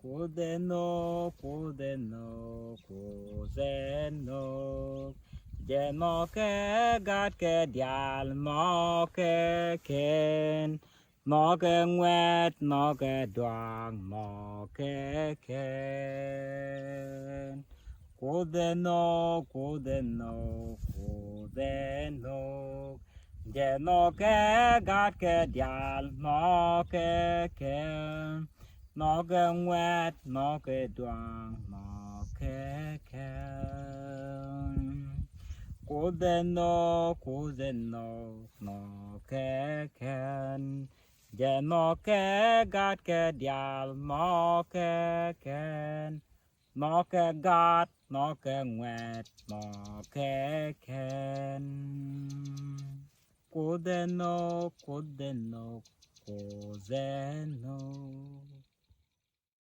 Kudeno, kudeno, kudeno. Je moke gat ke dial moke ken. Moke wet moke doang moke ken. Kudeno, kudeno, kudeno. Je moke gat ke dial moke ken. Moke wet moke doang moke ken. Kudeno, kudeno, moke ken. Je moke gat ke dial moke ken. Moke gat moke wet moke ken. Kudeno, kudeno, kudeno.